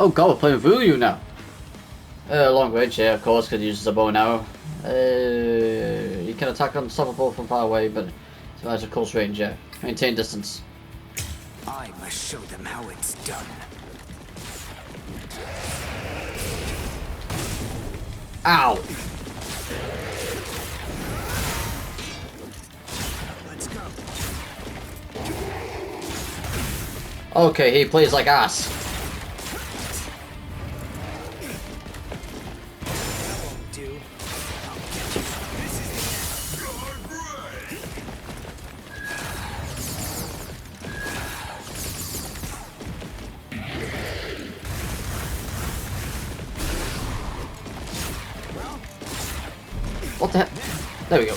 Oh god, we're playing with Uryu now. Long range, yeah, of course, because he uses a bow and arrow. You can attack unstoppable from far away, but it's a close range, yeah. Maintain distance. I must show them how it's done. Ow! Let's go. Okay, he plays like ass. What the heck? There we go.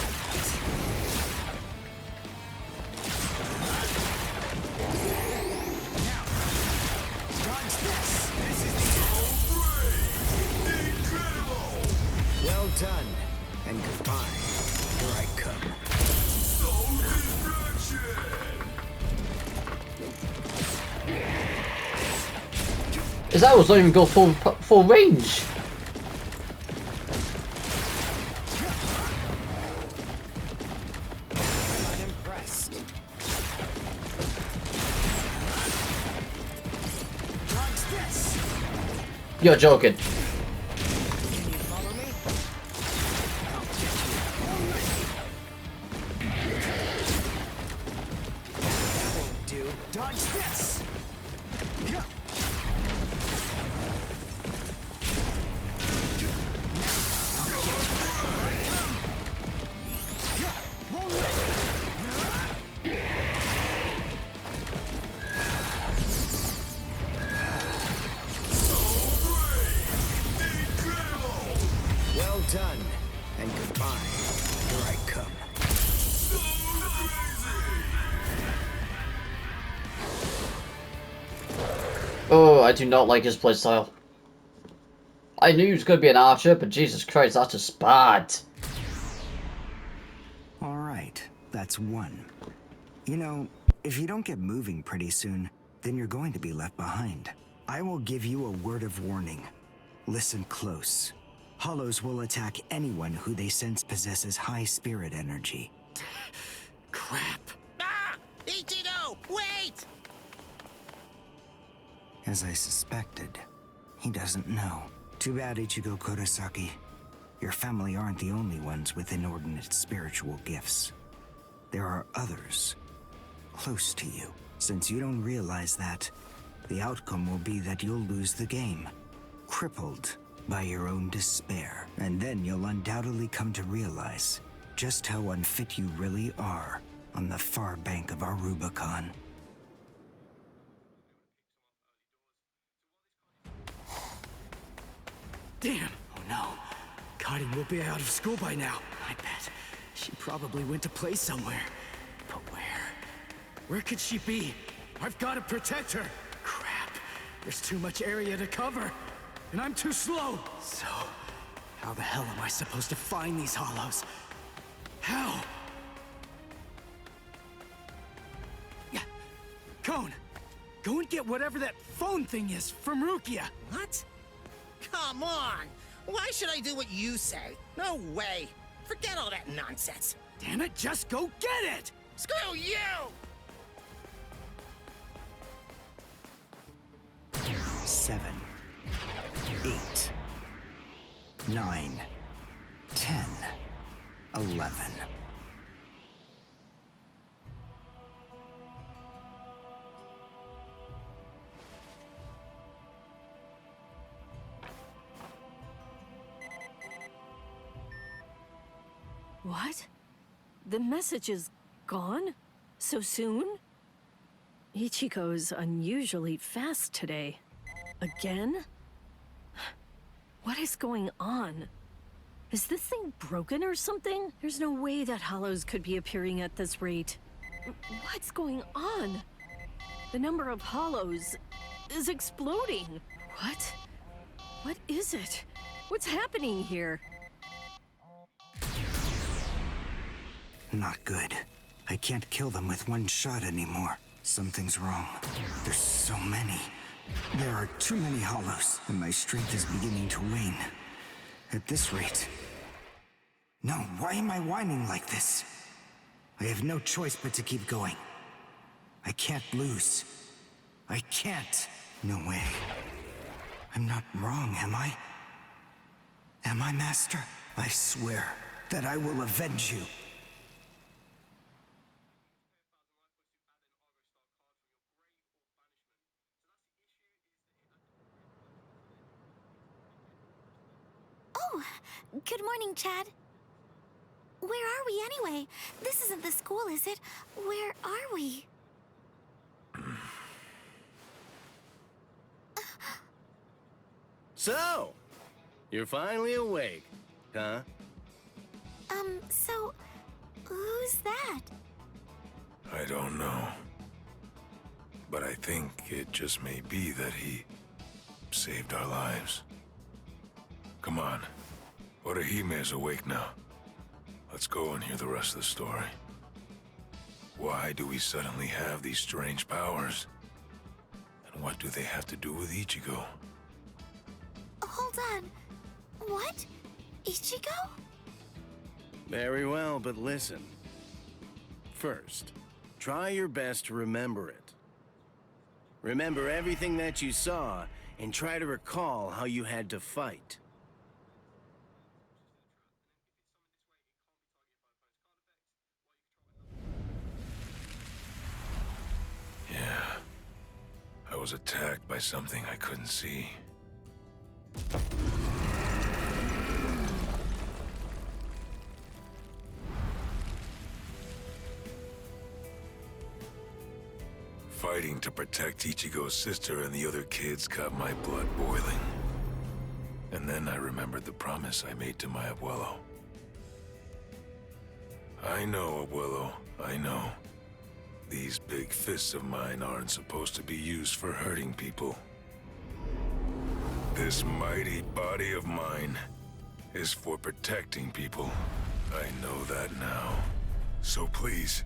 Well done, and goodbye. Here I come. His arrows don't even go full range. You're joking. Done, and goodbye. Here I come. Oh, I do not like his playstyle. I knew he was going to be an archer, but Jesus Christ, that's just bad. Alright, that's one. You know, if you don't get moving pretty soon, then you're going to be left behind. I will give you a word of warning. Listen close. Hollows will attack anyone who they sense possesses high spirit energy. Crap. Ah! Ichido! Wait! As I suspected, he doesn't know. Too bad, Ichigo Kurosaki. Your family aren't the only ones with inordinate spiritual gifts. There are others close to you. Since you don't realize that, the outcome will be that you'll lose the game, crippled by your own despair. And then you'll undoubtedly come to realize just how unfit you really are on the far bank of our Rubicon. Damn! Oh no. Kari will be out of school by now. I bet. She probably went to play somewhere. But where? Where could she be? I've got to protect her! Crap. There's too much area to cover. And I'm too slow! So, how the hell am I supposed to find these hollows? How? Yeah. Cone! Go and get whatever that phone thing is from Rukia! What? Come on! Why should I do what you say? No way! Forget all that nonsense! Damn it, just go get it! Screw you! 7, 8, 9, 10, 11. What? The message is gone? So soon? Ichigo's unusually fast today. Again? What is going on? Is this thing broken or something? There's no way that hollows could be appearing at this rate. What's going on? The number of hollows is exploding. What? What is it? What's happening here? Not good. I can't kill them with one shot anymore. Something's wrong. There's so many. There are too many hollows, and my strength is beginning to wane. At this rate... No, why am I whining like this? I have no choice but to keep going. I can't lose. I can't. No way. I'm not wrong, am I? Am I, Master? I swear that I will avenge you. Oh, good morning, Chad. Where are we anyway? This isn't the school, is it? Where are we? So, you're finally awake, huh? So, who's that? I don't know. But I think it just may be that he saved our lives. Come on. Orihime is awake now. Let's go and hear the rest of the story. Why do we suddenly have these strange powers? And what do they have to do with Ichigo? Hold on. What? Ichigo? Very well, but listen. First, try your best to remember it. Remember everything that you saw, and try to recall how you had to fight. Yeah. I was attacked by something I couldn't see. Fighting to protect Ichigo's sister and the other kids got my blood boiling. And then I remembered the promise I made to my abuelo. I know, abuelo, I know. These big fists of mine aren't supposed to be used for hurting people. This mighty body of mine is for protecting people. I know that now. So please,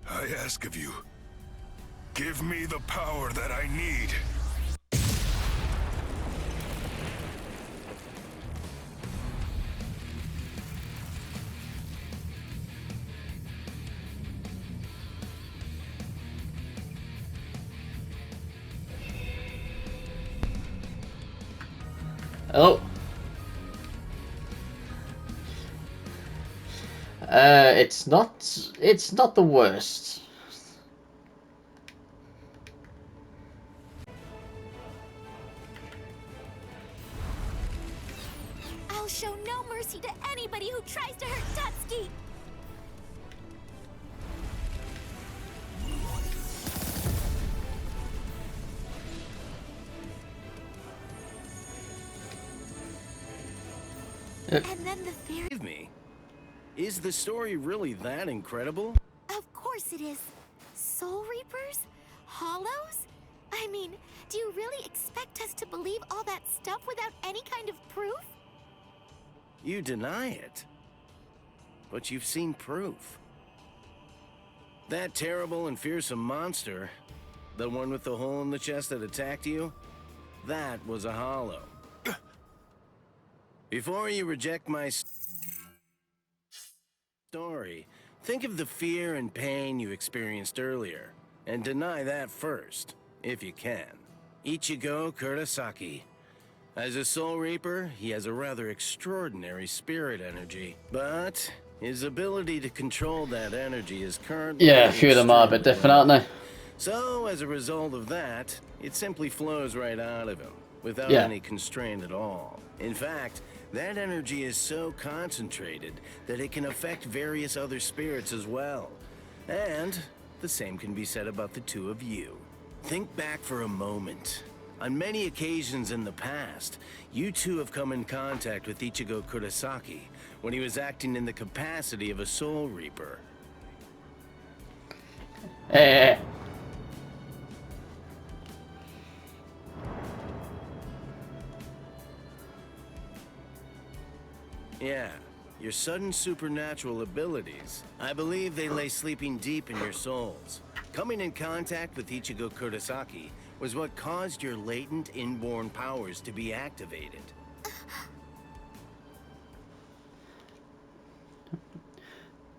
I ask of you, give me the power that I need. Oh. It's not the worst. I'll show no mercy to anybody who tries to hurt Tatsuki! And then the fairy... Give me. Is the story really that incredible? Of course it is. Soul Reapers? Hollows? I mean, do you really expect us to believe all that stuff without any kind of proof? You deny it. But you've seen proof. That terrible and fearsome monster, the one with the hole in the chest that attacked you, that was a hollow. Before you reject my story, think of the fear and pain you experienced earlier, and deny that first, if you can. Ichigo Kurosaki. As a Soul Reaper, he has a rather extraordinary spirit energy, but his ability to control that energy is currently... Yeah, a few of them are a bit different, aren't they? So, as a result of that, it simply flows right out of him, without Yeah. any constraint at all. In fact, that energy is so concentrated that it can affect various other spirits as well. And the same can be said about the two of you. Think back for a moment. On many occasions in the past, you two have come in contact with Ichigo Kurosaki when he was acting in the capacity of a Soul Reaper. Eh. Yeah, your sudden supernatural abilities, I believe they lay sleeping deep in your souls. Coming in contact with Ichigo Kurosaki was what caused your latent inborn powers to be activated.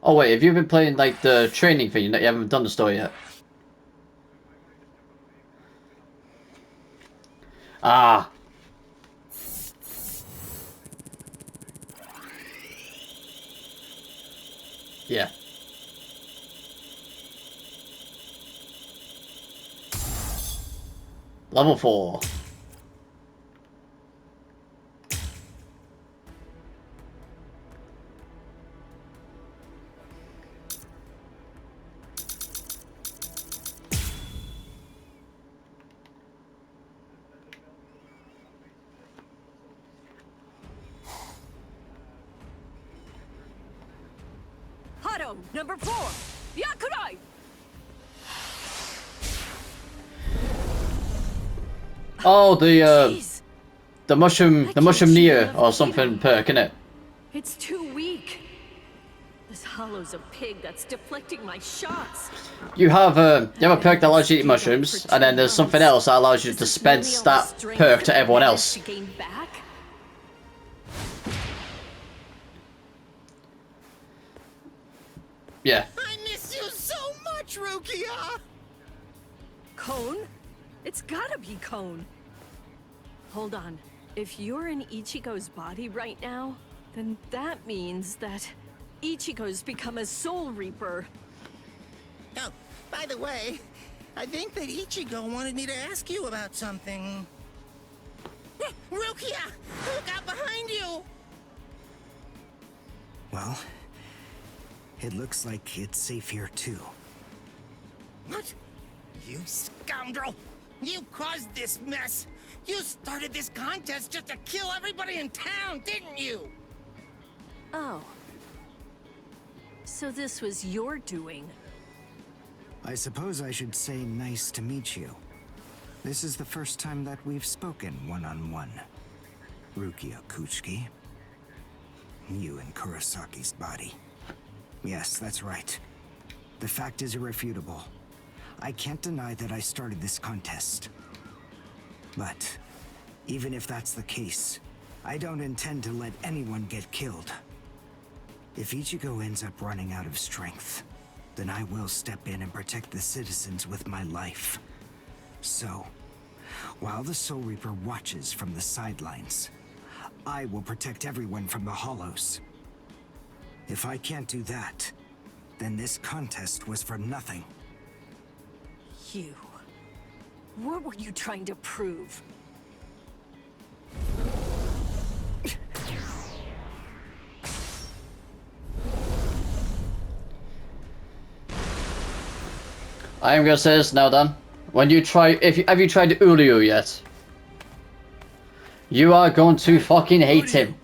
Oh wait, have you been playing like the training thing? You haven't done the story yet. Ah. Yeah. Level 4. Hado, number 4. Yakurai. Oh, Jeez. the mushroom see Nia enough or something perk, innit? It's too weak. This hollow's a pig that's deflecting my shots. You have a perk that allows you to eat mushrooms, and then there's something else that allows you to dispense that perk to everyone else. Yeah. I miss you so much, Rukia! Cone? It's gotta be Cone. Hold on. If you're in Ichigo's body right now, then that means that Ichigo's become a Soul Reaper. Oh, by the way, I think that Ichigo wanted me to ask you about something. Rukia! Look out behind you! Well, it looks like it's safe here too. What? You scoundrel! You caused this mess! You started this contest just to kill everybody in town, didn't you? Oh. So this was your doing. I suppose I should say nice to meet you. This is the first time that we've spoken one-on-one. Rukia Kuchiki. You in Kurosaki's body. Yes, that's right. The fact is irrefutable. I can't deny that I started this contest. But even if that's the case, I don't intend to let anyone get killed. If Ichigo ends up running out of strength, then I will step in and protect the citizens with my life. So, while the Soul Reaper watches from the sidelines, I will protect everyone from the Hollows. If I can't do that, then this contest was for nothing. You. What were you trying to prove? I am gonna say this now, Dan. When you try, have you tried Uryu yet? You are going to fucking hate him.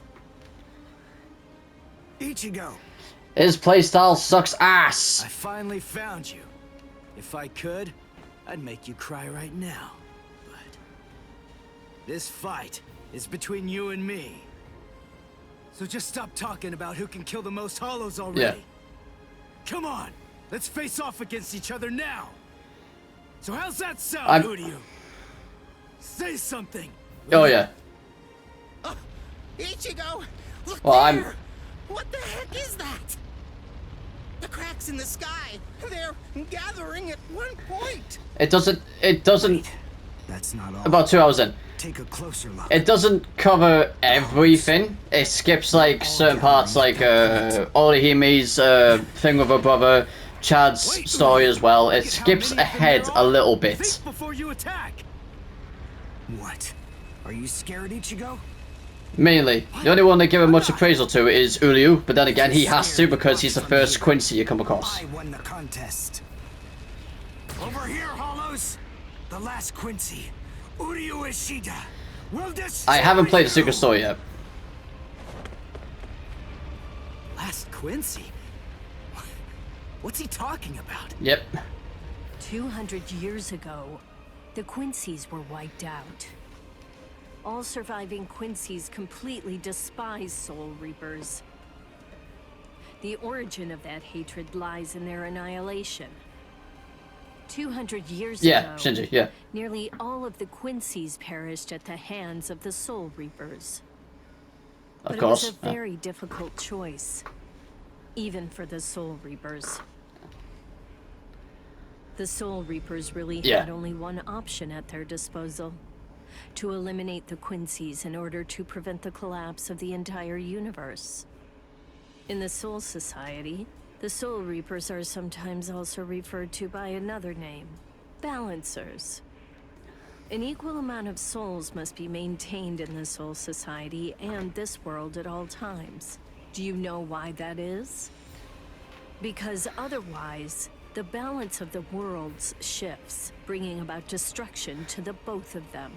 Ichigo! His playstyle sucks ass. I finally found you. If I could, I'd make you cry right now. But this fight is between you and me. So just stop talking about who can kill the most hollows already. Yeah. Come on, let's face off against each other now. So how's that sound, Uryu? Say something. Oh yeah. Ichigo! Look Well, there! What the heck is that? The cracks in the sky, they're gathering at one point. It doesn't. That's not all. About 2 hours in. Take a closer look. It doesn't cover everything. It skips like certain parts, like Orihimi's thing with her brother, Chad's story as well. It skips ahead a little bit. Think before you attack. What? Are you scared, Ichigo? Mainly, the only one they give much appraisal to is Uryu, but then again he has to because he's the first Quincy you come across. I won the contest. Over here, Hollows! The last Quincy, Uryu Ishida, will destroy I haven't played the you. secret story yet. Last Quincy? What's he talking about? Yep. 200 years ago, the Quincy's were wiped out. All surviving Quincy's completely despise Soul Reapers. The origin of that hatred lies in their annihilation. 200 years Yeah, ago, Shinji, yeah. nearly all of the Quincy's perished at the hands of the Soul Reapers. Of But course. it was a very difficult choice, even for the Soul Reapers. The Soul Reapers really had only one option at their disposal: to eliminate the Quincy's in order to prevent the collapse of the entire universe. In the Soul Society, the Soul Reapers are sometimes also referred to by another name: Balancers. An equal amount of souls must be maintained in the Soul Society and this world at all times. Do you know why that is? Because otherwise, the balance of the worlds shifts, bringing about destruction to the both of them.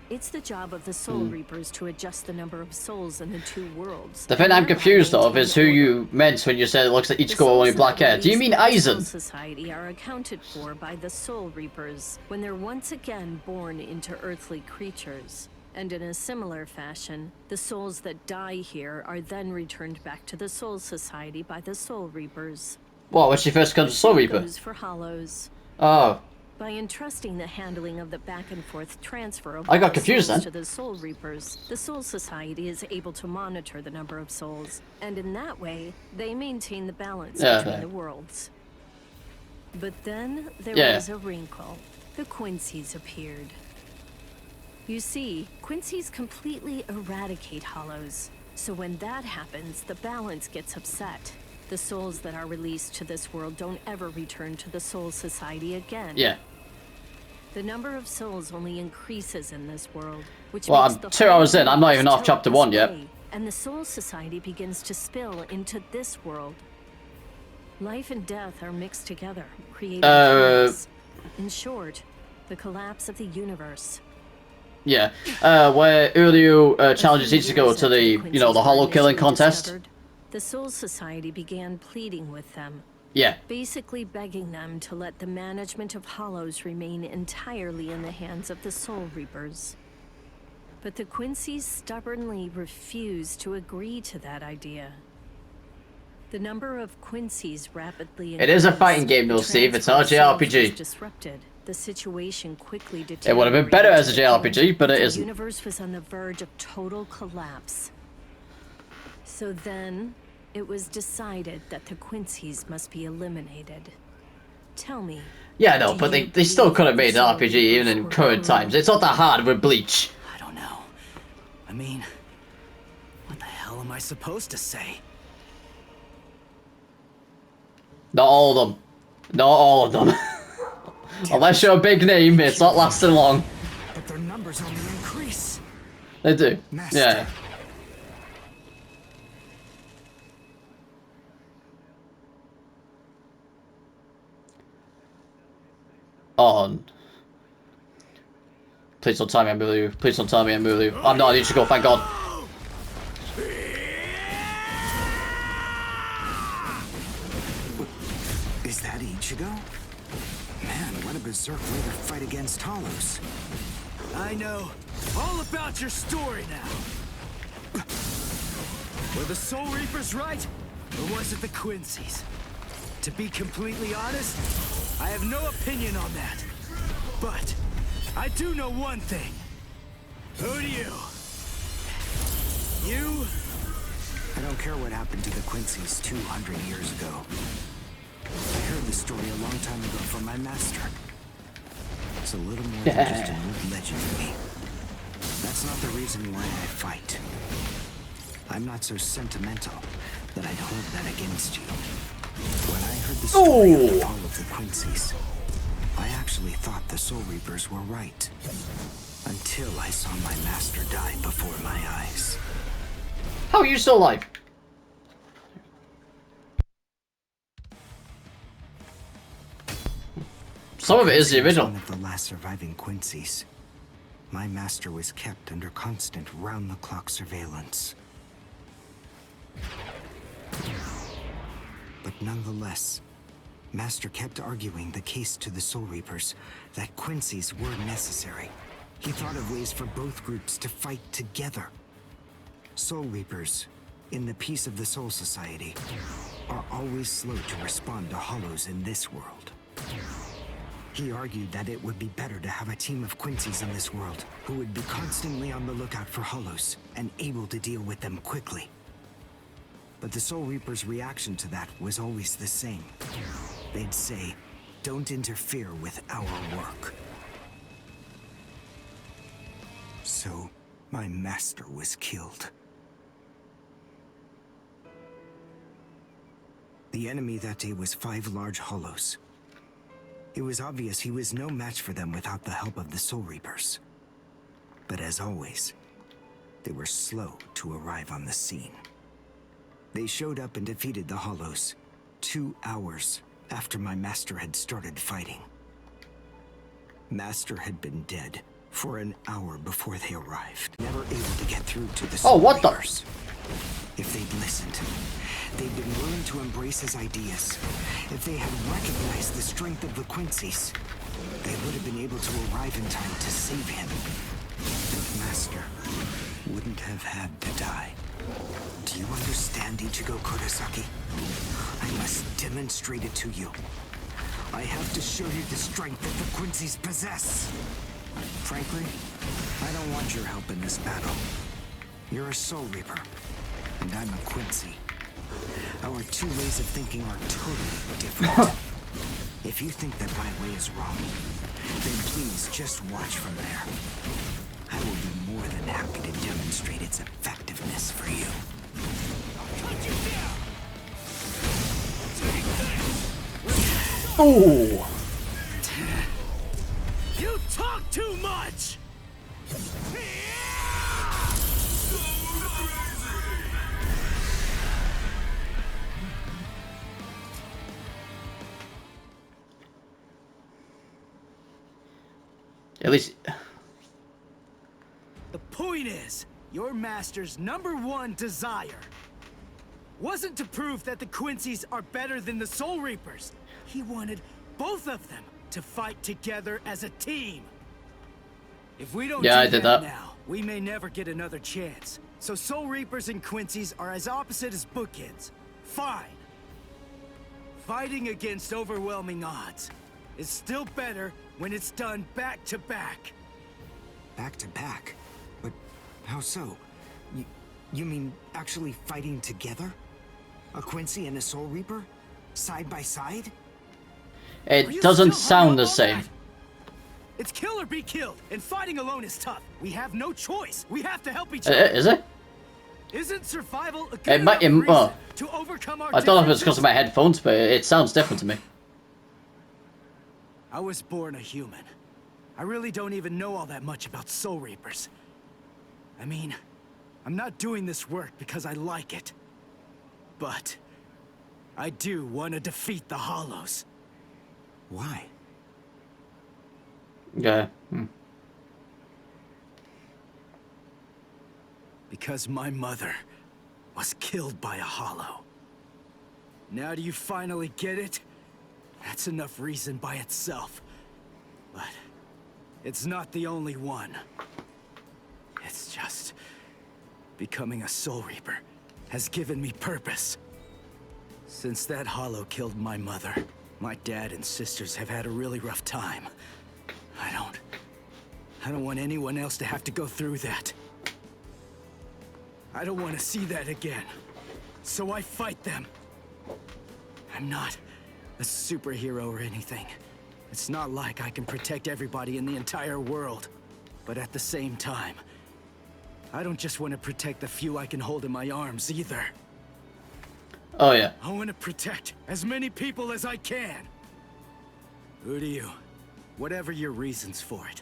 It's the job of the Soul Reapers to adjust the number of souls in the two worlds. The thing I'm confused of is who you meant when you said it looks like Ichigo only black hair. Do you mean Aizen? The Soul Society are accounted for by the Soul Reapers when they're once again born into earthly creatures. And in a similar fashion, the souls that die here are then returned back to the Soul Society by the Soul Reapers. What, when she first becomes a Soul Reaper? Goes for Hollows. Oh. By entrusting the handling of the back-and-forth transfer of I got confused souls then. to the Soul Reapers, the Soul Society is able to monitor the number of souls, and in that way, they maintain the balance between the worlds. But then there was a wrinkle. The Quincy's appeared. You see, Quincy's completely eradicate Hollows, so when that happens, the balance gets upset. The souls that are released to this world don't ever return to the Soul Society again. Yeah. The number of souls only increases in this world, which Well, makes I'm the 2 hours in. I'm not whole even off tilt chapter this 1 yet. way, and the Soul Society begins to spill into this world. Life and death are mixed together, creating chaos. In short, the collapse of the universe. Yeah. Where Uryu challenges Ichigo to the, you know, the hollow killing contest. The Soul Society began pleading with them. Yeah. Basically begging them to let the management of Hollows remain entirely in the hands of the Soul Reapers. But the Quincy's stubbornly refused to agree to that idea. The number of Quincy's rapidly increased. It is a fighting game though, Steve. It's not a JRPG. Disrupted. The situation quickly deteriorated. It would have been better as a JRPG, but it isn't. The universe was on the verge of total collapse. So then, it was decided that the Quincy's must be eliminated. Tell me. Yeah, no, but they still could have made an RPG even in current times. It's not that hard with Bleach. I don't know. I mean, what the hell am I supposed to say? Not all of them. Not all of them. Unless you're a big name, it's not lasting long. But their numbers only increase. They do. Master. Yeah. On. Please don't tell me I'm Uryu. Please don't tell me I'm Uryu. I'm not Ichigo, thank God. Is that Ichigo? Man, what a berserk way to fight against Hollows. I know all about your story now. Were the Soul Reapers right? Or was it the Quincy's? To be completely honest, I have no opinion on that. But I do know one thing. Who do you? You? I don't care what happened to the Quincy's 200 years ago. I heard the story a long time ago from my master. It's a little more than just an old legend to me. That's not the reason why I fight. I'm not so sentimental that I'd hold that against you. When I heard the story of the fall of the Quincy's, I actually thought the Soul Reapers were right. Until I saw my master die before my eyes. How are you still alive? Some of it is the original. One of the last surviving Quincy's. My master was kept under constant round-the-clock surveillance. But nonetheless, Master kept arguing the case to the Soul Reapers that Quincy's were necessary. He thought of ways for both groups to fight together. Soul Reapers, in the peace of the Soul Society, are always slow to respond to Hollows in this world. He argued that it would be better to have a team of Quincy's in this world, who would be constantly on the lookout for hollows, and able to deal with them quickly. But the Soul Reaper's reaction to that was always the same. They'd say, "Don't interfere with our work." So, my master was killed. The enemy that day was 5 large hollows. It was obvious he was no match for them without the help of the Soul Reapers. But as always, they were slow to arrive on the scene. They showed up and defeated the hollows 2 hours after my master had started fighting. Master had been dead for an hour before they arrived, never able to get through to the Soul what the? Reapers. If they'd listened, they'd been willing to embrace his ideas. If they had recognized the strength of the Quincy's, they would have been able to arrive in time to save him. The master wouldn't have had to die. Do you understand, Ichigo Kurosaki? I must demonstrate it to you. I have to show you the strength that the Quincy's possess. Frankly, I don't want your help in this battle. You're a Soul Reaper, and I'm a Quincy. Our 2 ways of thinking are totally different. If you think that my way is wrong, then please just watch from there. I will be more than happy to demonstrate its effectiveness for you. Ooh. You talk too much! At least... The point is, your master's #1 desire wasn't to prove that the Quincy's are better than the Soul Reapers. He wanted both of them to fight together as a team. If we don't Yeah, do I did that that. now, we may never get another chance. So Soul Reapers and Quincy's are as opposite as bookends. Fine. Fighting against overwhelming odds is still better when it's done back to back. Back to back? But how so? You mean actually fighting together? A Quincy and a Soul Reaper? Side by side? Are It you doesn't still hung sound up the on same. that? It's kill or be killed, and fighting alone is tough. We have no choice. We have to help each other. Is it? Isn't survival a good might- enough reason oh. to overcome our I don't know if it's because differences? of my headphones, but it sounds different to me. I was born a human. I really don't even know all that much about Soul Reapers. I mean, I'm not doing this work because I like it. But I do want to defeat the Hollows. Why? Yeah. Because my mother was killed by a Hollow. Now do you finally get it? That's enough reason by itself. But it's not the only one. It's just... becoming a Soul Reaper has given me purpose. Since that Hollow killed my mother, my dad and sisters have had a really rough time. I don't want anyone else to have to go through that. I don't want to see that again. So I fight them. I'm not a superhero or anything. It's not like I can protect everybody in the entire world. But at the same time, I don't just want to protect the few I can hold in my arms either. Oh, yeah. I want to protect as many people as I can. Uryu, whatever your reasons for it,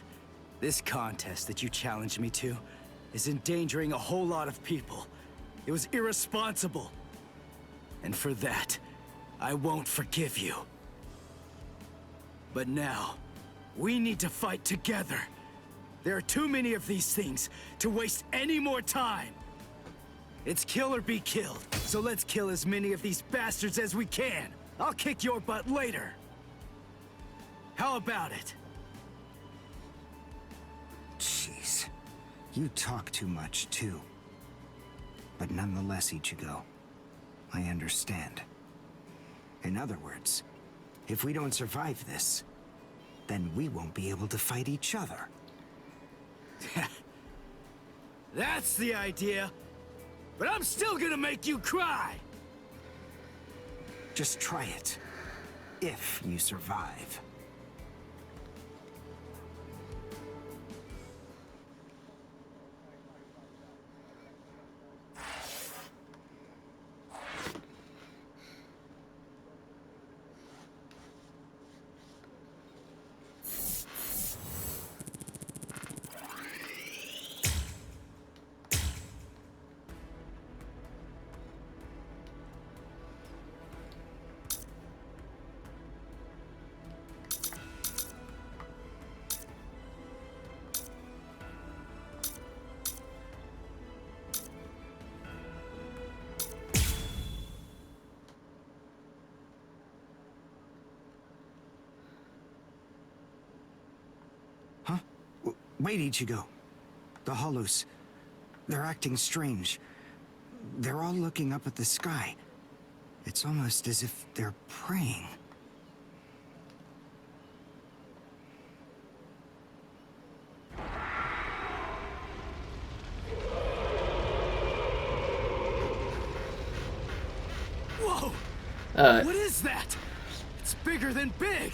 this contest that you challenged me to is endangering a whole lot of people. It was irresponsible. And for that, I won't forgive you. But now, we need to fight together. There are too many of these things to waste any more time. It's kill or be killed, so let's kill as many of these bastards as we can. I'll kick your butt later. How about it? Jeez. You talk too much, too. But nonetheless, Ichigo, I understand. In other words, if we don't survive this, then we won't be able to fight each other. That's the idea. But I'm still gonna make you cry. Just try it. If you survive. Wait, Ichigo. The Hollows. They're acting strange. They're all looking up at the sky. It's almost as if they're praying. Whoa! What is that? It's bigger than big.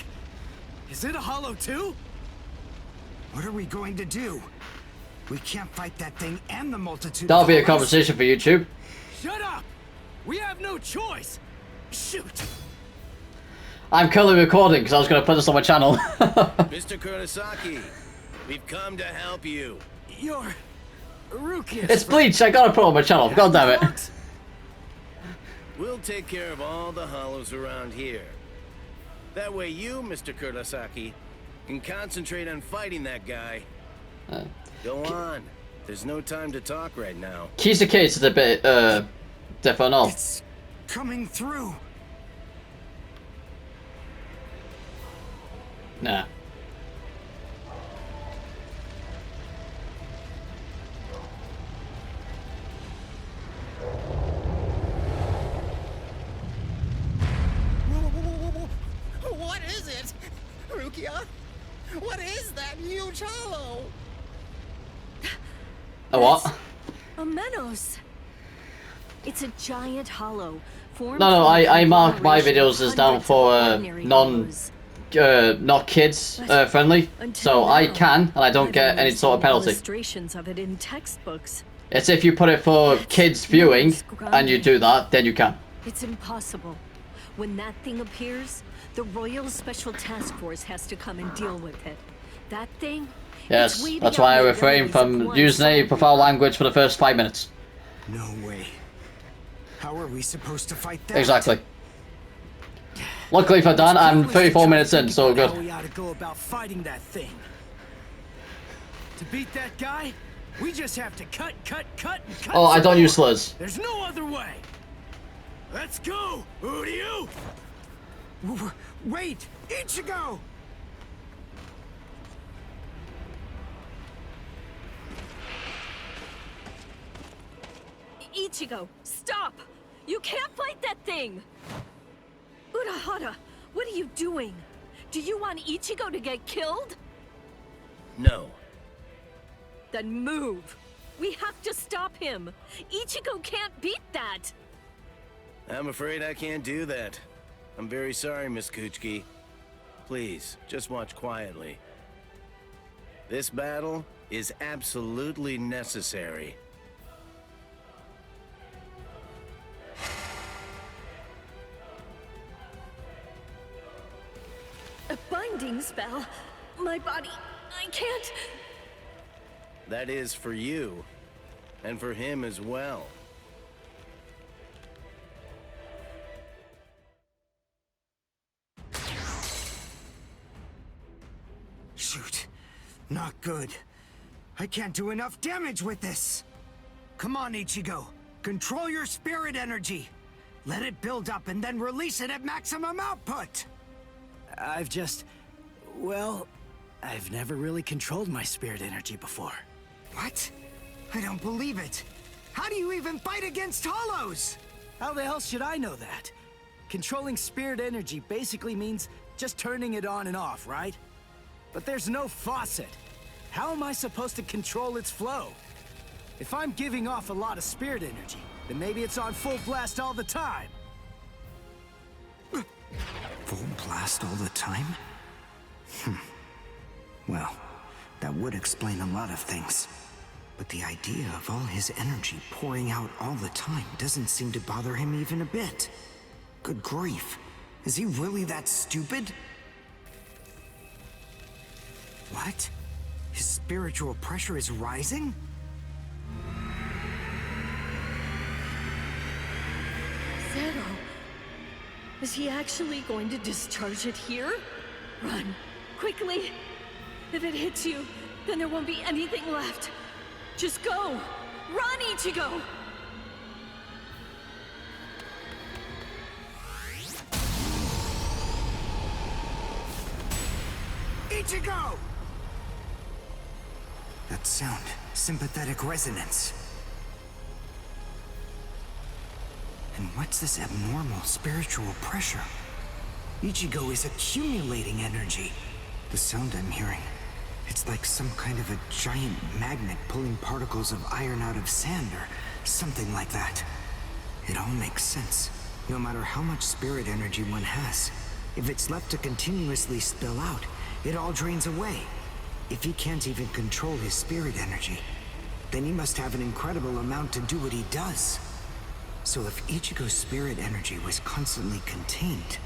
Is it a hollow too? What are we going to do? We can't fight that thing and the multitude. That'll of be a Hollows. conversation for YouTube. Shut up! We have no choice. Shoot! I'm currently recording because I was going to put this on my channel. Mr. Kurosaki, we've come to help you. You're Rukius. It's Bleach. I gotta put it on my channel. God damn it. We'll take care of all the hollows around here. That way you, Mr. Kurosaki, can concentrate on fighting that guy. Go on. There's no time to talk right now. Kisuke's is a bit different. No. It's coming through. Nah. What is it? Rukia? What is that huge hollow? A what? A Menos. It's a giant hollow. No, I mark my videos as down for not kids friendly, so I can, and I don't get any sort of penalty. Illustrations of it in textbooks. It's if you put it for kids viewing, and you do that, then you can. It's impossible. When that thing appears, the Royal Special Task Force has to come and deal with it. That thing? Yes, that's why I refrain from using any profile language for the first 5 minutes. No way. How are we supposed to fight that? Exactly. Luckily for Dan, I'm 34 minutes in, so good. How we ought to go about fighting that thing. To beat that guy, we just have to cut, and cut. Oh, I don't use slurs. There's no other way. Let's go, Uryu! Wait, Ichigo! Ichigo, stop! You can't fight that thing! Urahara, what are you doing? Do you want Ichigo to get killed? No. Then move! We have to stop him! Ichigo can't beat that! I'm afraid I can't do that. I'm very sorry, Miss Kuchiki. Please, just watch quietly. This battle is absolutely necessary. A binding spell? My body... I can't... That is for you, and for him as well. Shoot. Not good. I can't do enough damage with this. Come on, Ichigo. Control your spirit energy. Let it build up and then release it at maximum output. Well, I've never really controlled my spirit energy before. What? I don't believe it. How do you even fight against hollows? How the hell should I know that? Controlling spirit energy basically means just turning it on and off, right? But there's no faucet. How am I supposed to control its flow? If I'm giving off a lot of spirit energy, then maybe it's on full blast all the time. Full blast all the time? Well, that would explain a lot of things. But the idea of all his energy pouring out all the time doesn't seem to bother him even a bit. Good grief. Is he really that stupid? What? His spiritual pressure is rising? Zero. Is he actually going to discharge it here? Run. Quickly. If it hits you, then there won't be anything left. Just go! Run, Ichigo! Ichigo! That sound, sympathetic resonance. And what's this abnormal spiritual pressure? Ichigo is accumulating energy. The sound I'm hearing, it's like some kind of a giant magnet pulling particles of iron out of sand or something like that. It all makes sense. No matter how much spirit energy one has, if it's left to continuously spill out, it all drains away. If he can't even control his spirit energy, then he must have an incredible amount to do what he does. So if Ichigo's spirit energy was constantly contained,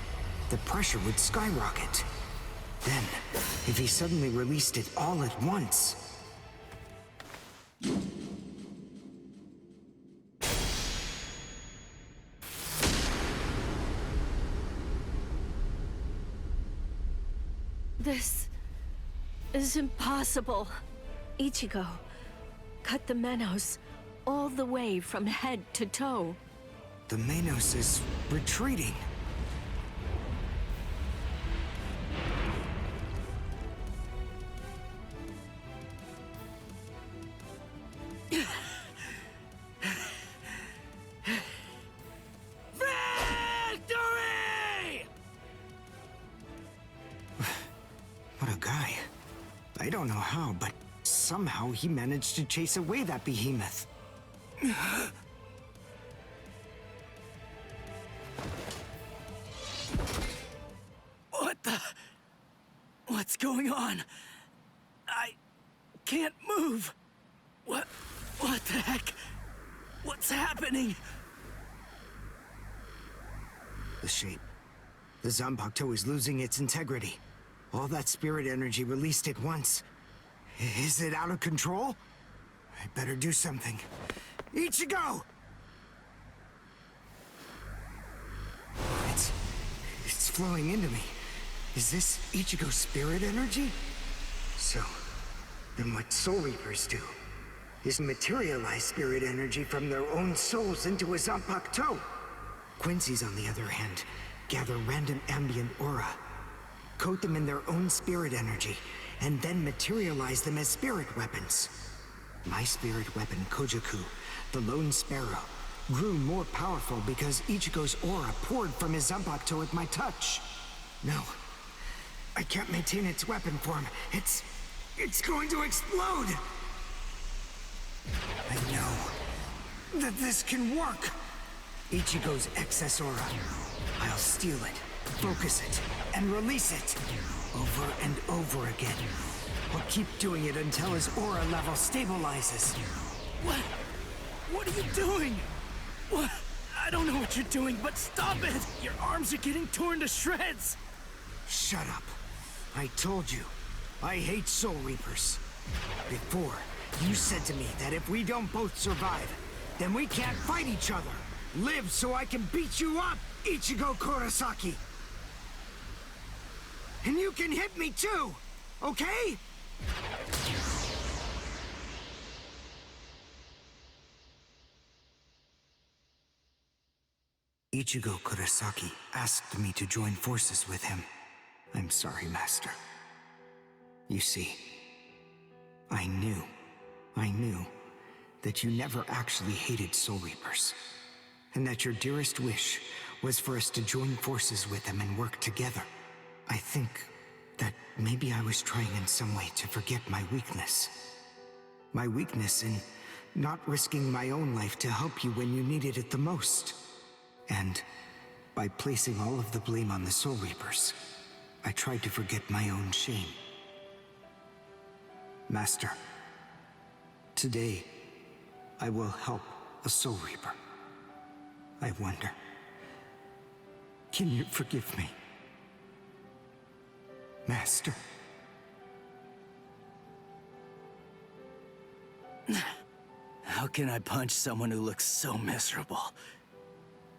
the pressure would skyrocket. Then, if he suddenly released it all at once... This is impossible. Ichigo, cut the Menos all the way from head to toe. The Menos is retreating. Victory! What a guy. I don't know how, but somehow he managed to chase away that behemoth. What the... What's going on? I can't move. What the heck? What's happening? The shape. The Zanpakuto is losing its integrity. All that spirit energy released at once. Is it out of control? I better do something. Ichigo! It's flowing into me. Is this Ichigo's spirit energy? So, then what Soul Reapers do is materialize spirit energy from their own souls into a Zanpakuto. Quincy's, on the other hand, gather random ambient aura, coat them in their own spirit energy, and then materialize them as spirit weapons. My spirit weapon, Kojaku, the Lone Sparrow, grew more powerful because Ichigo's aura poured from his Zanpakuto at my touch. No, I can't maintain its weapon form. It's going to explode! I know that this can work! Ichigo's excess aura. I'll steal it, focus it, and release it. Over and over again. I'll keep doing it until his aura level stabilizes. What? What are you doing? What? I don't know what you're doing, but stop it! Your arms are getting torn to shreds! Shut up. I told you, I hate Soul Reapers. Before, you said to me that if we don't both survive, then we can't fight each other. Live so I can beat you up, Ichigo Kurosaki! And you can hit me too, okay? Ichigo Kurosaki asked me to join forces with him. I'm sorry, Master. You see, I knew that you never actually hated Soul Reapers, and that your dearest wish was for us to join forces with them and work together. I think that maybe I was trying in some way to forget my weakness. My weakness in not risking my own life to help you when you needed it the most. And by placing all of the blame on the Soul Reapers, I tried to forget my own shame. Master, today, I will help a Soul Reaper. I wonder, can you forgive me? Master. How can I punch someone who looks so miserable?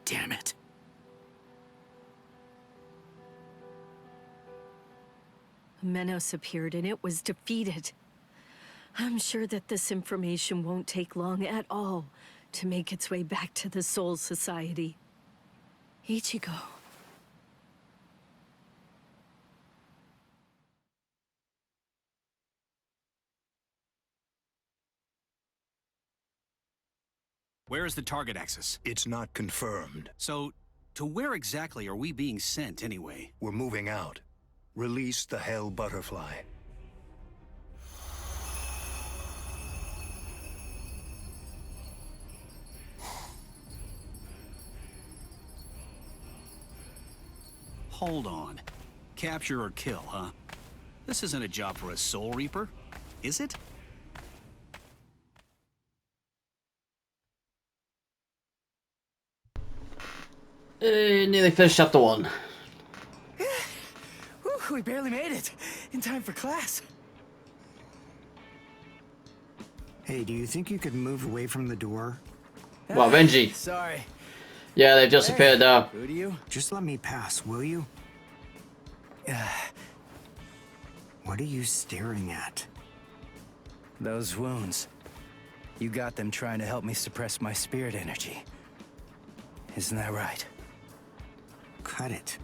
Damn it. Menos appeared and it was defeated. I'm sure that this information won't take long at all to make its way back to the Soul Society. Ichigo. Where is the target axis? It's not confirmed. So, to where exactly are we being sent anyway? We're moving out. Release the Hell Butterfly. Hold on. Capture or kill, huh? This isn't a job for a Soul Reaper, is it? Nearly finished chapter 1. Whew, we barely made it. In time for class. Hey, do you think you could move away from the door? Well, Renji. Sorry. Yeah, they've just appeared now. Uryu? Just let me pass, will you? What are you staring at? Those wounds. You got them trying to help me suppress my spirit energy. Isn't that right? Cut it.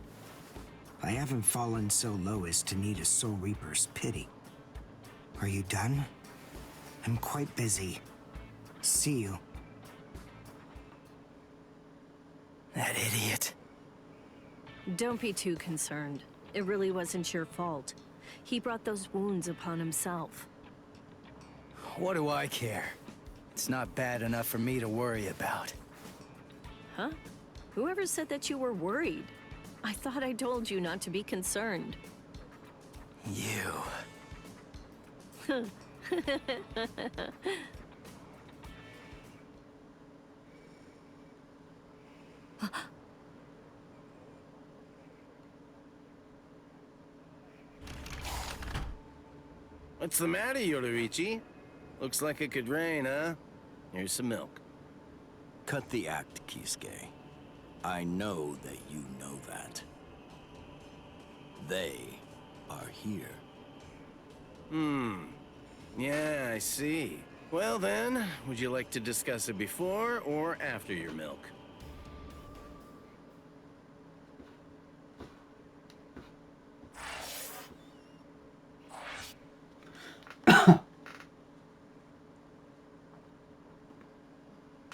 I haven't fallen so low as to need a Soul Reaper's pity. Are you done? I'm quite busy. See you. That idiot. Don't be too concerned. It really wasn't your fault. He brought those wounds upon himself. What do I care? It's not bad enough for me to worry about. Huh? Whoever said that you were worried? I thought I told you not to be concerned. You. What's the matter, Yoruichi? Looks like it could rain, huh? Here's some milk. Cut the act, Kisuke. I know that you know that. They are here. Yeah, I see. Well then, would you like to discuss it before or after your milk?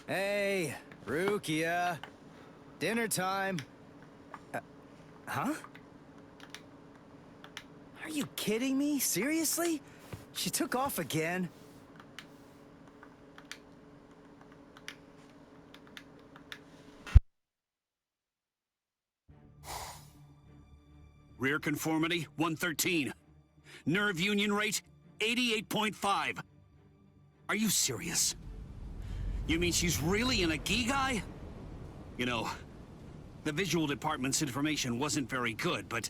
Hey, Rukia. Dinner time. Huh? Are you kidding me? Seriously? She took off again? Rear conformity, 113. Nerve union rate, 88.5. Are you serious? You mean she's really in a Gigai? You know, the visual department's information wasn't very good, but...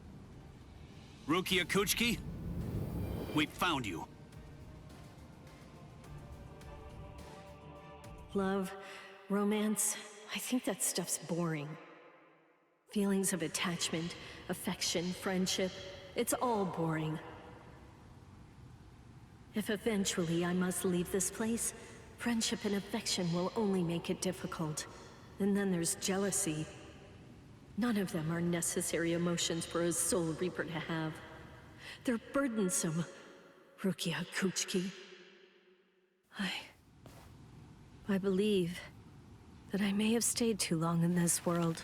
Rukia Kuchiki? We found you. Love, romance, I think that stuff's boring. Feelings of attachment, affection, friendship, it's all boring. If eventually I must leave this place, friendship and affection will only make it difficult. And then there's jealousy. None of them are necessary emotions for a Soul Reaper to have. They're burdensome, Rukia Kuchiki. I believe that I may have stayed too long in this world.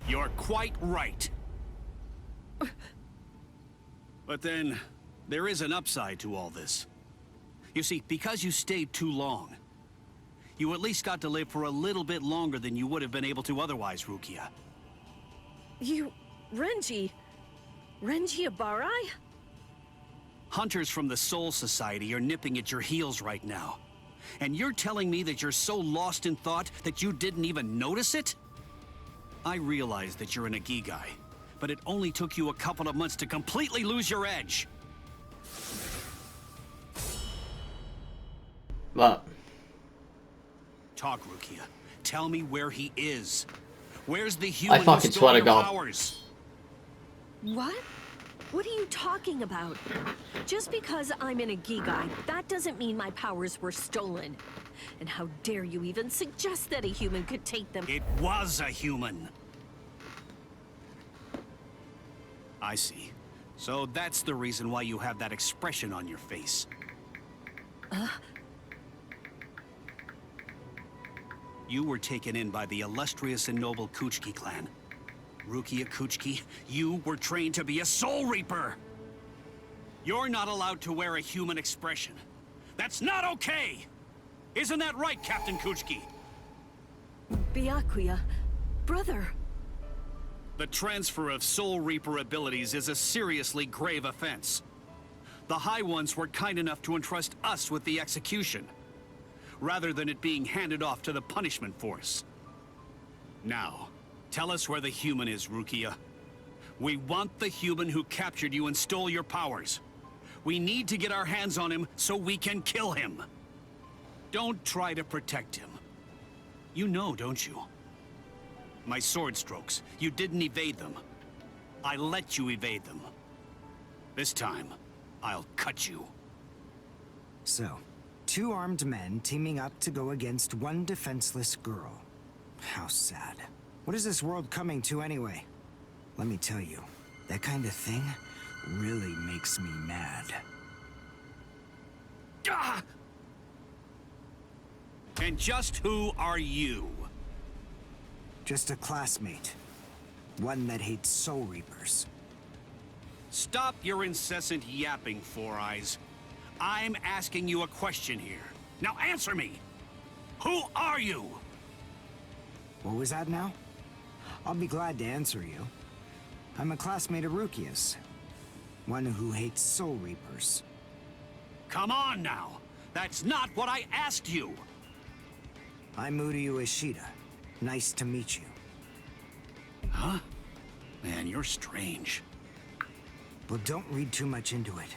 You're quite right. But then, there is an upside to all this. You see, because you stayed too long, you at least got to live for a little bit longer than you would have been able to otherwise, Rukia. You... Renji Abarai? Hunters from the Soul Society are nipping at your heels right now. And you're telling me that you're so lost in thought that you didn't even notice it? I realize that you're an Agigai, but it only took you a couple of months to completely lose your edge. What? Talk, Rukia. Tell me where he is. Where's the human I fucking who swear stole to your God. powers? What? What are you talking about? Just because I'm in a Agigai, that doesn't mean my powers were stolen. And how dare you even suggest that a human could take them? It was a human. I see. So that's the reason why you have that expression on your face. You were taken in by the illustrious and noble Kuchiki clan. Rukia Kuchiki, you were trained to be a Soul Reaper! You're not allowed to wear a human expression. That's not okay! Isn't that right, Captain Kuchiki? Byakuya, brother. The transfer of Soul Reaper abilities is a seriously grave offense. The High Ones were kind enough to entrust us with the execution, rather than it being handed off to the punishment force. Now, tell us where the human is, Rukia. We want the human who captured you and stole your powers. We need to get our hands on him so we can kill him. Don't try to protect him. You know, don't you? My sword strokes, you didn't evade them. I let you evade them. This time, I'll cut you. So, 2 armed men teaming up to go against 1 defenseless girl. How sad. What is this world coming to anyway? Let me tell you, that kind of thing really makes me mad. Ah! And just who are you? Just a classmate. One that hates Soul Reapers. Stop your incessant yapping, Four Eyes. I'm asking you a question here. Now answer me! Who are you? What was that now? I'll be glad to answer you. I'm a classmate of Rukia's. One who hates Soul Reapers. Come on now! That's not what I asked you! I'm Uryu Ishida. Nice to meet you. Huh? Man, you're strange. Well, don't read too much into it.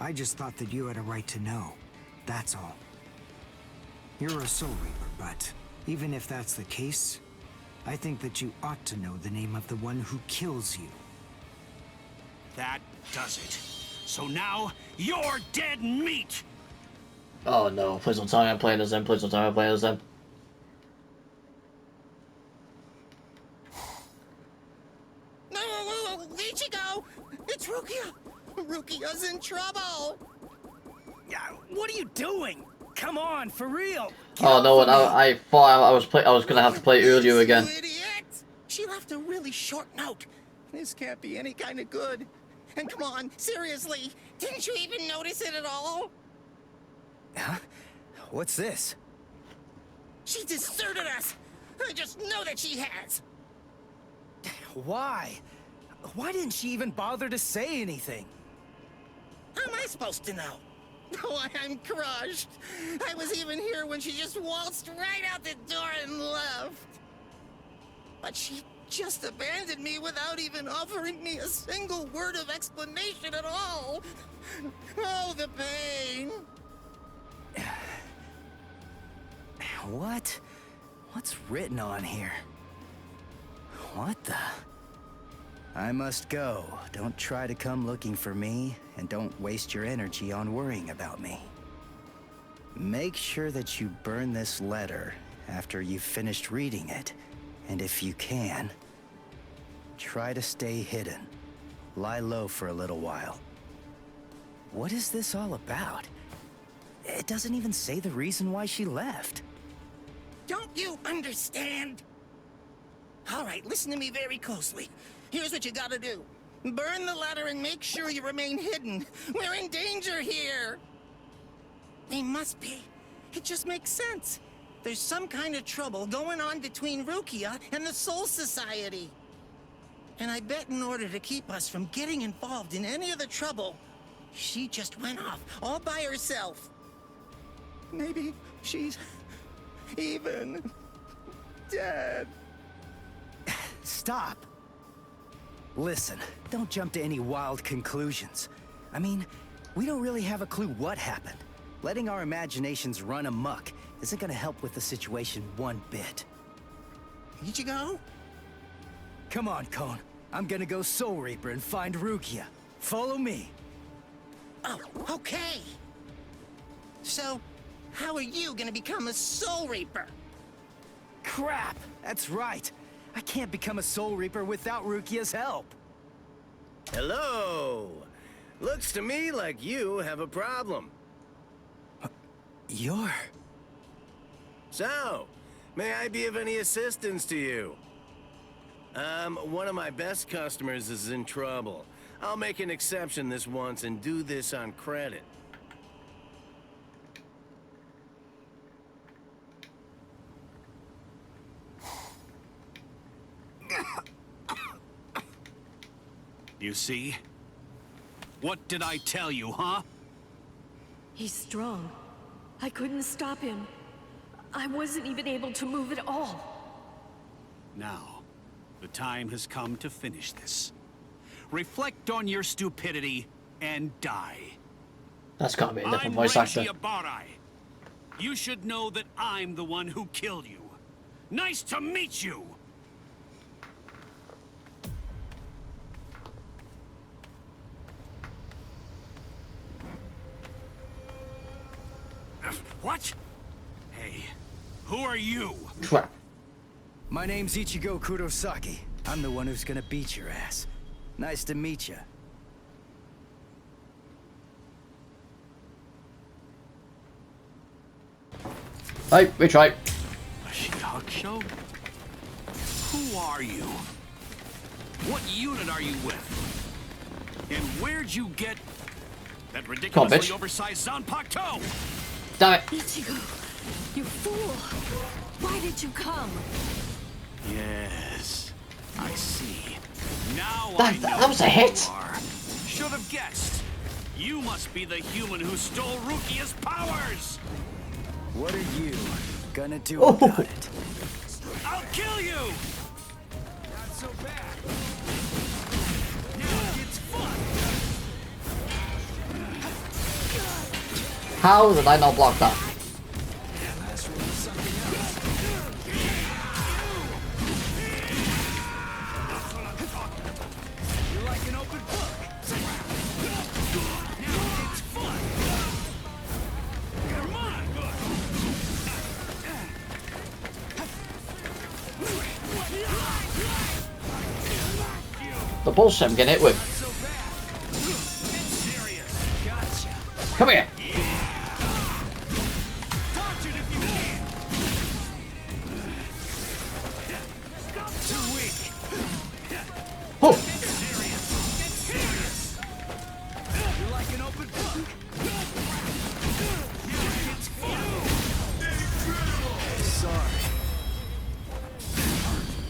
I just thought that you had a right to know. That's all. You're a Soul Reaper, but even if that's the case, I think that you ought to know the name of the one who kills you. That does it. So now, you're dead meat! Oh no, please don't tell me I'm playing as them, please don't tell me I'm playing as them. No, Ichigo! It's Rukia! Rukia's in trouble! Yeah, what are you doing? Come on, for real! Oh no, I thought I was gonna have to play Uryu again. You idiot! She left a really short note. This can't be any kind of good. And come on, seriously, didn't you even notice it at all? Huh? What's this? She deserted us! I just know that she has! Why? Why didn't she even bother to say anything? How am I supposed to know? Oh, I'm crushed. I was even here when she just waltzed right out the door and left. But she just abandoned me without even offering me a single word of explanation at all. Oh, the pain. What? What's written on here? What the? I must go. Don't try to come looking for me, and don't waste your energy on worrying about me. Make sure that you burn this letter after you've finished reading it, and if you can, try to stay hidden. Lie low for a little while. What is this all about? It doesn't even say the reason why she left. Don't you understand? All right, listen to me very closely. Here's what you gotta do. Burn the ladder and make sure you remain hidden. We're in danger here. They must be. It just makes sense. There's some kind of trouble going on between Rukia and the Soul Society. And I bet in order to keep us from getting involved in any of the trouble, she just went off all by herself. Maybe she's even dead. Stop. Listen, don't jump to any wild conclusions. I mean, we don't really have a clue what happened. Letting our imaginations run amok isn't gonna help with the situation one bit. Ichigo? Come on, Kon. I'm gonna go Soul Reaper and find Rukia. Follow me. Oh, okay. So, how are you gonna become a Soul Reaper? Crap! That's right. I can't become a Soul Reaper without Rukia's help. Hello! Looks to me like you have a problem. You're... So, may I be of any assistance to you? One of my best customers is in trouble. I'll make an exception this once and do this on credit. You see? What did I tell you, huh? He's strong. I couldn't stop him. I wasn't even able to move at all. Now, the time has come to finish this. Reflect on your stupidity and die. That's gotta be a different I'm voice actor. Reishi Abarai. You should know that I'm the one who killed you. Nice to meet you! What? Hey, who are you? Crap. My name's Ichigo Kurosaki. I'm the one who's gonna beat your ass. Nice to meet you. Hey, we try. A She-Hulk show? Who are you? What unit are you with? And where'd you get that ridiculously oversized Zanpakuto? Damn it. Ichigo, you fool! Why did you come? Yes, I see. Now That- I know that was a who hit. you are. Should have guessed. You must be the human who stole Rukia's powers. What are you gonna do Oh. about it? I'll kill you. Not so bad. Now it's fun. How did I not block that? You're like an open book. Now it's fun. Come on. The bullshit I'm getting hit with. So bad. It's serious. Gotcha. Come here. Touch it if you can. Too weak. Oh. Serious. Get serious. You're like an open book. It's fun. Sorry.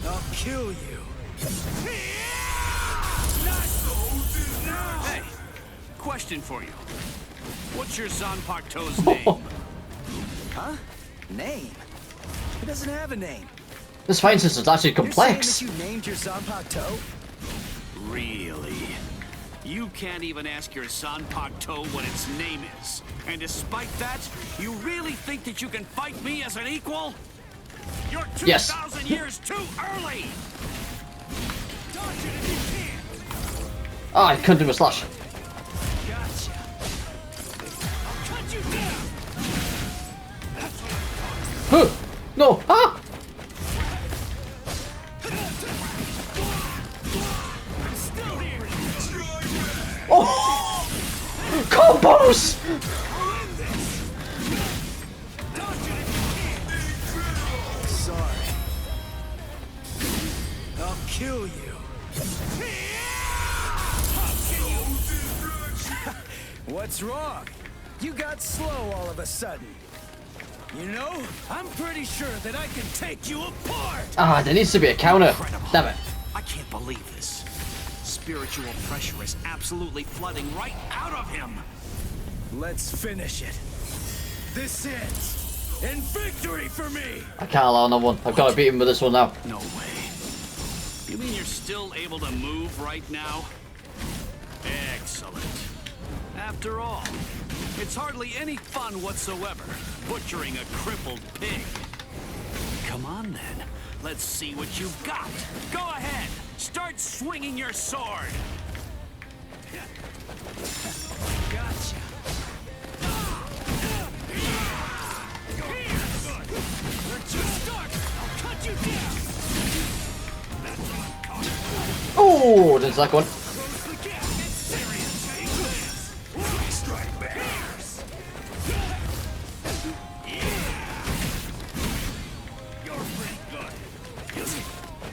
I'll kill you. Hey, question for you. What's your Zanpakuto's name? Huh? Name? He doesn't have a name. This fighting system's actually You're complex. saying that you named your Zanpakuto? Really? You can't even ask your Zanpakuto what its name is. And despite that, you really think that you can fight me as an equal? You're 2,000 Yes. years too early! Dodge it if you can! Oh, I couldn't do a slash. Gotcha. I'll cut you down! Huh. No. Ah. I'm still here! Oh. Combos. Dodge it if you can! Sorry. I'll kill you. What's wrong? You got slow all of a sudden. You know, I'm pretty sure that I can take you apart! Ah, there needs to be a counter. Damn it. I can't believe this. Spiritual pressure is absolutely flooding right out of him. Let's finish it. This ends in victory for me! I can't allow another one. I've got to beat him with this one now. No way. You mean you're still able to move right now? Excellent. After all, it's hardly any fun whatsoever, butchering a crippled pig. Come on then, let's see what you've got. Go ahead, start swinging your sword. Gotcha. Let's just start. I'll cut you down. Oh, there's that one.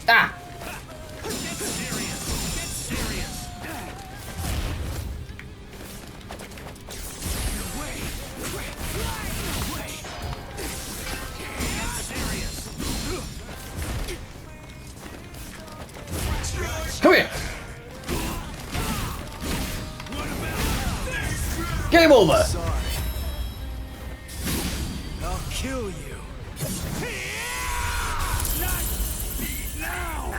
Ah! Come here! Game over! Sorry. I'll kill you. Not now!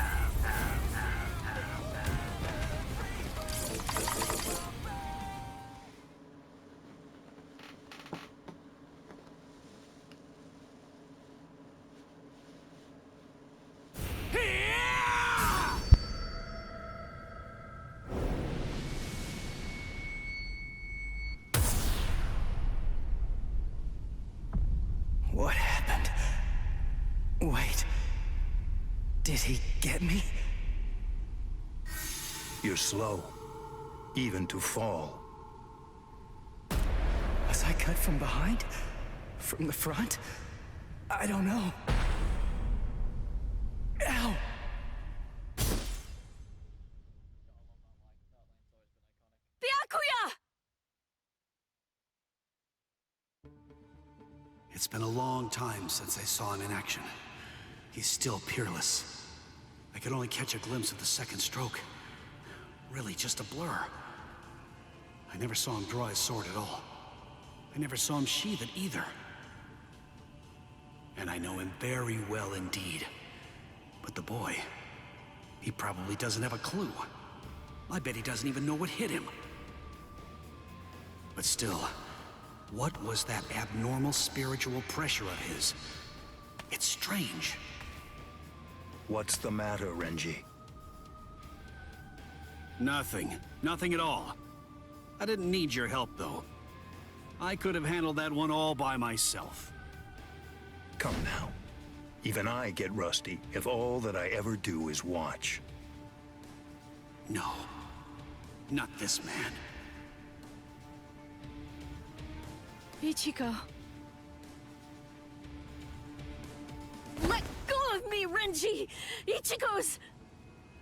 What happened? Wait. Did he get me? You're slow, even to fall. Was I cut from behind? From the front? I don't know. Ow! Byakuya! It's been a long time since I saw him in action. He's still peerless. I could only catch a glimpse of the second stroke. Really just a blur. I never saw him draw his sword at all. I never saw him sheath it either. And I know him very well indeed. But the boy, he probably doesn't have a clue. I bet he doesn't even know what hit him. But still, what was that abnormal spiritual pressure of his? It's strange. What's the matter, Renji? Nothing. Nothing at all. I didn't need your help, though. I could have handled that one all by myself. Come now. Even I get rusty if all that I ever do is watch. No. Not this man. Ichigo. Let go of me, Renji! Ichigo's...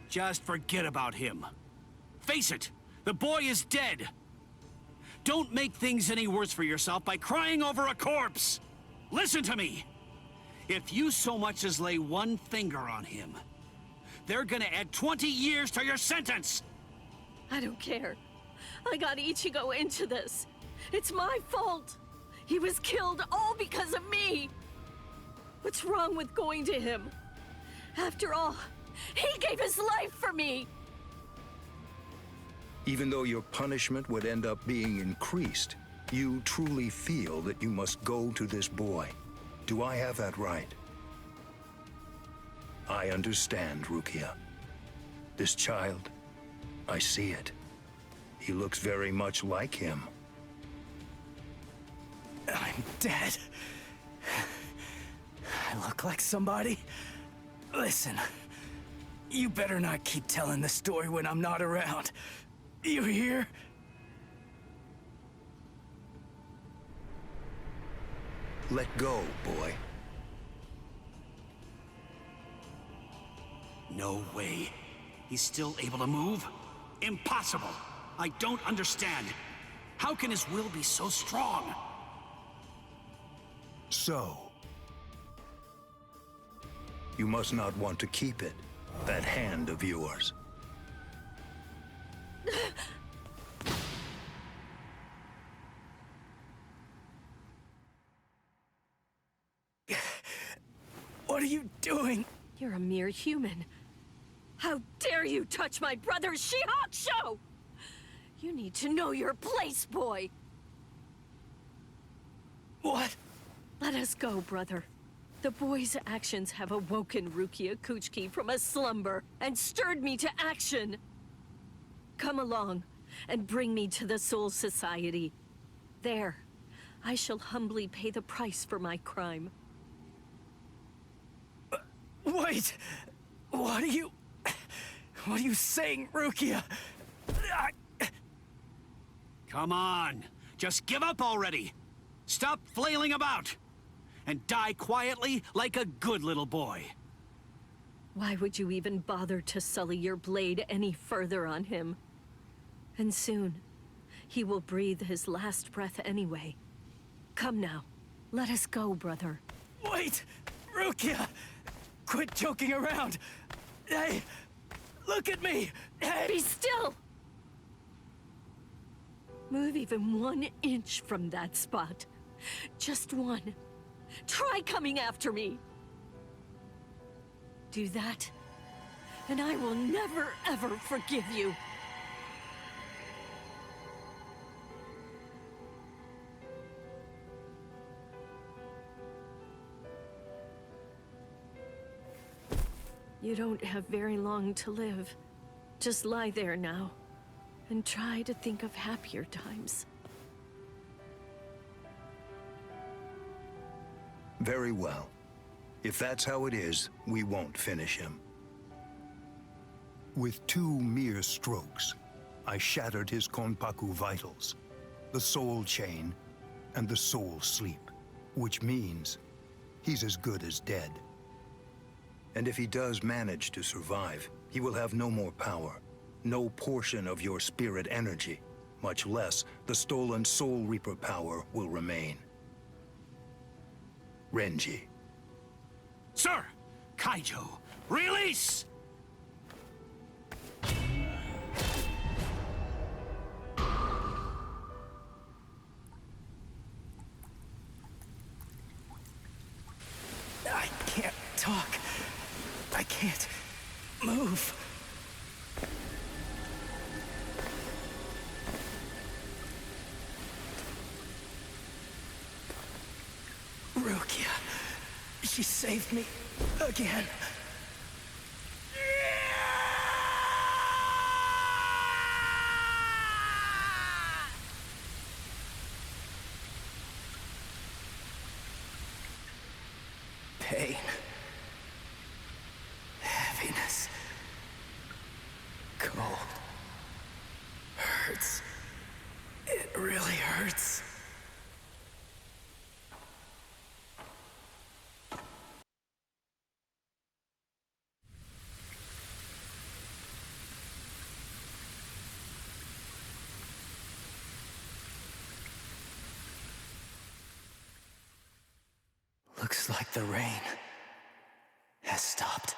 Just forget about him. Face it, the boy is dead. Don't make things any worse for yourself by crying over a corpse. Listen to me. If you so much as lay one finger on him, they're gonna add 20 years to your sentence. I don't care. I got Ichigo into this. It's my fault. He was killed all because of me. What's wrong with going to him? After all, he gave his life for me. Even though your punishment would end up being increased, you truly feel that you must go to this boy. Do I have that right? I understand, Rukia. This child, I see it. He looks very much like him. I'm dead. I look like somebody? Listen, you better not keep telling the story when I'm not around. You hear? Let go, boy. No way. He's still able to move? Impossible. I don't understand. How can his will be so strong? So, you must not want to keep it, that hand of yours. What are you doing? You're a mere human. How dare you touch my brother's Shihakusho! You need to know your place, boy! What? Let us go, brother. The boy's actions have awoken Rukia Kuchiki from a slumber and stirred me to action. Come along and bring me to the Soul Society. There, I shall humbly pay the price for my crime. Wait! What are you saying, Rukia? Come on, just give up already. Stop flailing about. And die quietly like a good little boy. Why would you even bother to sully your blade any further on him? And soon, he will breathe his last breath anyway. Come now, let us go, brother. Wait! Rukia! Quit joking around! Hey! Look at me! Hey! Be still! Move even 1 inch from that spot. Just one. Try coming after me! Do that, and I will never, ever forgive you. You don't have very long to live. Just lie there now, and try to think of happier times. Very well. If that's how it is, we won't finish him. With 2 mere strokes, I shattered his Konpaku vitals, the soul chain, and the soul sleep, which means he's as good as dead. And if he does manage to survive, he will have no more power, no portion of your spirit energy, much less the stolen Soul Reaper power will remain. Renji. Sir! Kaijo, release! I can't talk. I can't move. Rukia. She saved me again. Pain. Heaviness. Cold. Hurts. It really hurts. Looks like the rain has stopped.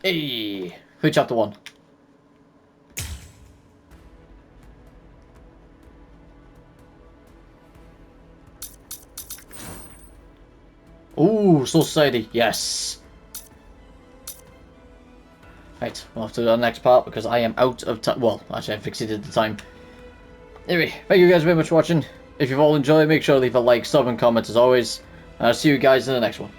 Hey, who chapter 1? Ooh, Soul Society, yes. Right, we'll have to do the next part because I am out of time. Well, actually, I've exceeded the time. Anyway, thank you guys very much for watching. If you've all enjoyed, make sure to leave a like, sub, and comment as always. And I'll see you guys in the next one.